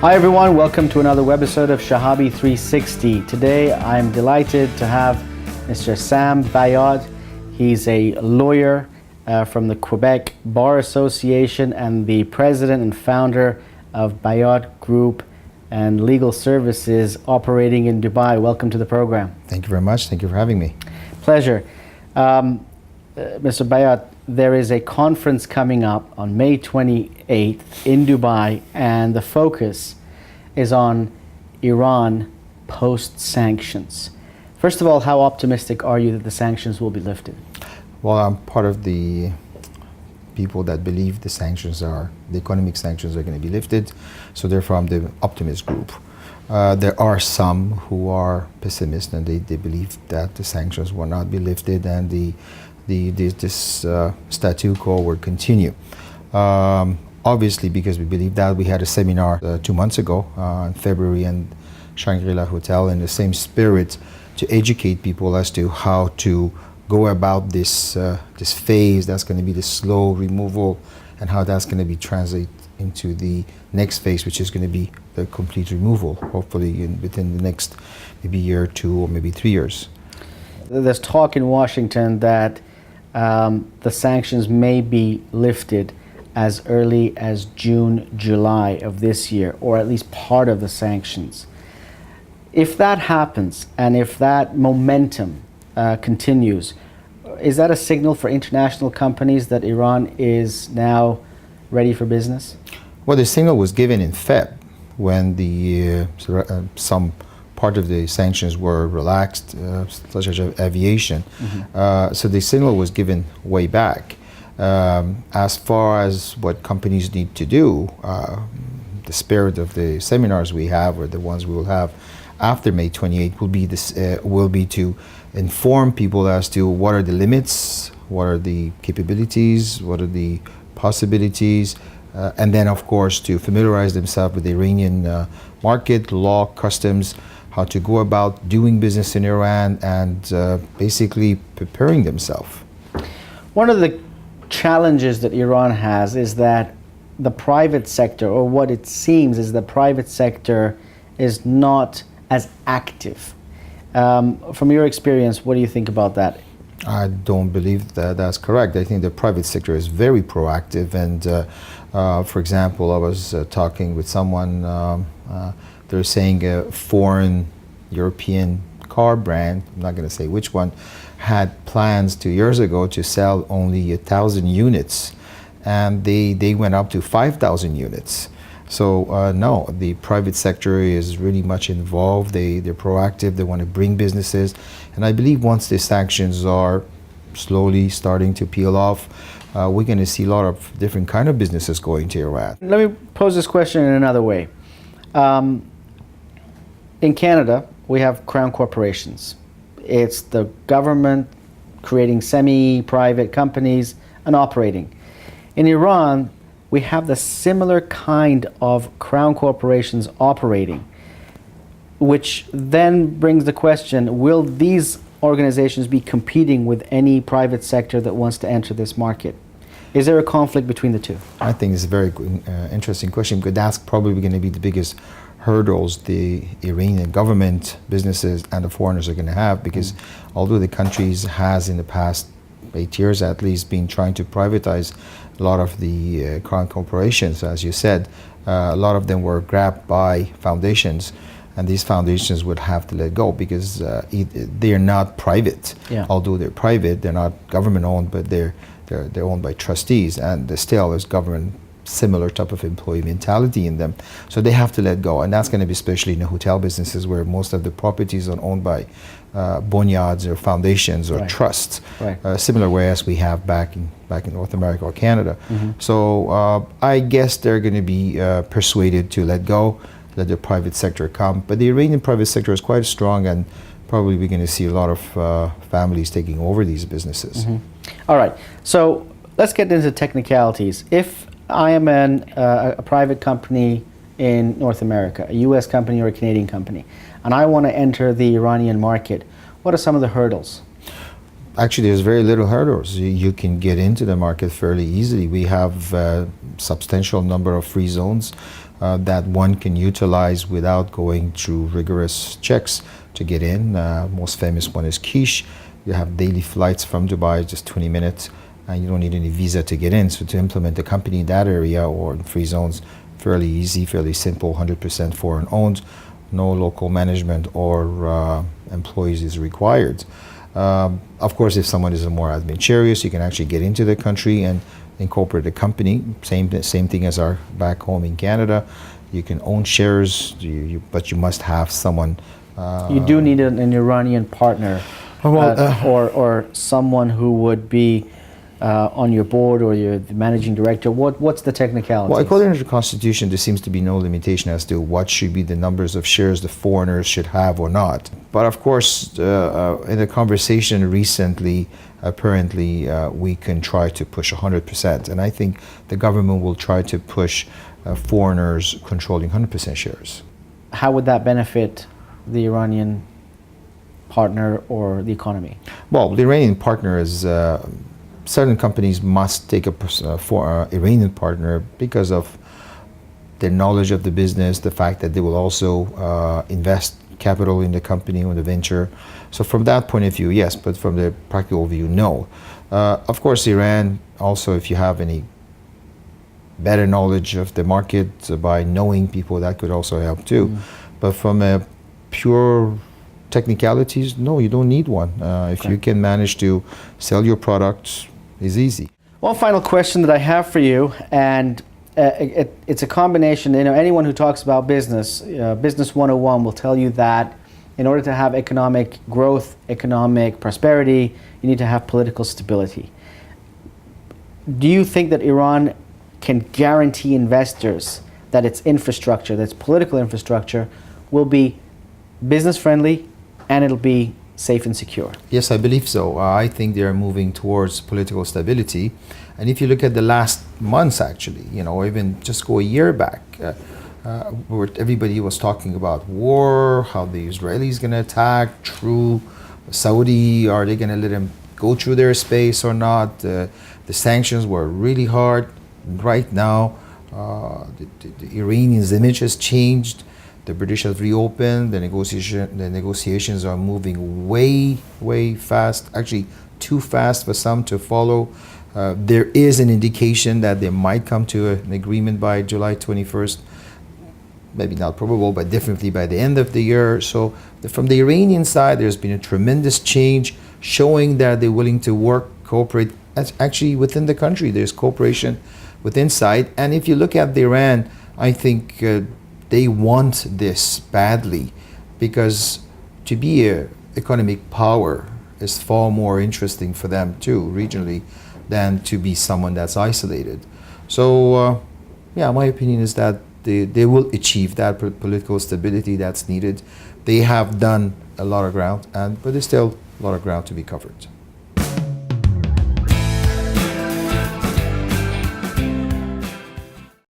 Hi everyone, welcome to another webisode of Shahabi 360. Today I'm delighted to have Mr. Sam Bayat. He's a lawyer from the Quebec Bar Association and the president and founder of Bayat Group and Legal Services operating in Dubai. Welcome to the program. Thank you very much. Thank you for having me. Pleasure. Mr. Bayat, there is a conference coming up on May 28th in Dubai, and the focus is on Iran post-sanctions. First of all, how optimistic are you that the sanctions will be lifted? Well, I'm part of the people that believe the economic sanctions are going to be lifted, so therefore I'm the optimist group. There are some who are pessimists and they believe that the sanctions will not be lifted and this statu quo will continue. Obviously, because we believe that, we had a seminar 2 months ago in February in Shangri-La Hotel in the same spirit to educate people as to how to go about this phase that's going to be the slow removal and how that's going to be translated into the next phase, which is going to be the complete removal, hopefully within the next maybe year or two or maybe 3 years. There's talk in Washington that the sanctions may be lifted as early as June, July of this year, or at least part of the sanctions. If that happens, and if that momentum continues, is that a signal for international companies that Iran is now ready for business? Well, the signal was given in Feb when some part of the sanctions were relaxed, such as aviation. Mm-hmm. So the signal was given way back. As far as what companies need to do, the spirit of the seminars we have, or the ones we will have after May 28, will be to inform people as to what are the limits, what are the capabilities, what are the possibilities, and then of course to familiarize themselves with the Iranian market, law, customs, how to go about doing business in Iran, and basically preparing themselves. One of the challenges that Iran has is that the private sector, or what it seems is the private sector, is not as active. From your experience, what do you think about that? I don't believe that that's correct. I think the private sector is very proactive, and for example, I was talking with someone, they're saying a foreign European car brand, I'm not going to say which one, had plans 2 years ago to sell only 1,000 units, and they went up to 5,000 units. So no, the private sector is really much involved. They're proactive. They want to bring businesses, and I believe once the sanctions are slowly starting to peel off, we're going to see a lot of different kind of businesses going to Iran. Let me pose this question in another way. In Canada, we have crown corporations. It's the government creating semi-private companies and operating. In Iran, we have the similar kind of crown corporations operating, which then brings the question, will these organizations be competing with any private sector that wants to enter this market? Is there a conflict between the two? I think it's a very interesting question, because that's probably going to be the biggest hurdles the Iranian government, businesses, and the foreigners are going to have, because although the countries has in the past 8 years at least been trying to privatize a lot of the crown corporations, as you said, a lot of them were grabbed by foundations, and these foundations would have to let go because they're not private. Yeah. Although they're private, they're not government owned, but they're owned by trustees, and still there's government similar type of employee mentality in them. So they have to let go, and that's going to be especially in the hotel businesses, where most of the properties are owned by bonyads or foundations or trusts, similar way as we have back in North America or Canada. Mm-hmm. So I guess they're going to be persuaded to let go, let the private sector come. But the Iranian private sector is quite strong, and probably we're going to see a lot of families taking over these businesses. Mm-hmm. All right, so let's get into technicalities. If I am a private company in North America, a US company or a Canadian company, and I want to enter the Iranian market, what are some of the hurdles? Actually, there's very little hurdles. You can get into the market fairly easily. We have a substantial number of free zones. that one can utilize without going through rigorous checks to get in. Most famous one is Quiche. You have daily flights from Dubai, just 20 minutes, and you don't need any visa to get in. So to implement a company in that area or in free zones, fairly easy, fairly simple, 100% foreign owned, no local management or employees is required. Of course, if someone is more adventurous, you can actually get into the country and incorporate a company. Same thing as our back home in Canada. You can own shares, but you must have someone. You do need an Iranian partner, or someone who would be on your board or your managing director. What's the technicalities? Well, according to the Constitution, there seems to be no limitation as to what should be the numbers of shares the foreigners should have or not. But of course, in a conversation recently, apparently we can try to push 100%. And I think the government will try to push foreigners controlling 100% shares. How would that benefit the Iranian partner or the economy? Well, the Iranian partner is certain companies must take for an Iranian partner because of their knowledge of the business, the fact that they will also invest capital in the company or the venture. So from that point of view, yes, but from the practical view, no. Of course, Iran also, if you have any better knowledge of the market by knowing people, that could also help too. But from a pure technicalities, no, you don't need one. If you can manage to sell your products, it's easy. One final question that I have for you, and it's a combination. Anyone who talks about business, Business 101 will tell you that in order to have economic growth, economic prosperity, you need to have political stability. Do you think that Iran can guarantee investors that its infrastructure, that its political infrastructure, will be business friendly and it'll be safe and secure? Yes, I believe so. I think they are moving towards political stability. And if you look at the last months, actually, even just go a year back, where everybody was talking about war, how the Israelis going to attack through Saudi, are they going to let them go through their space or not? The sanctions were really hard. Right now, the Iranians' image has changed. The British have reopened. The negotiations are moving way fast. Actually, too fast for some to follow. There is an indication that they might come to an agreement by July 21st. Maybe not probable, but definitely by the end of the year. So from the Iranian side, there's been a tremendous change showing that they're willing to work, cooperate. Actually, within the country, there's cooperation within side. And if you look at Iran, I think they want this badly, because to be an economic power is far more interesting for them too, regionally, than to be someone that's isolated. So, yeah, my opinion is that they will achieve that political stability that's needed. They have done a lot of ground, but there's still a lot of ground to be covered.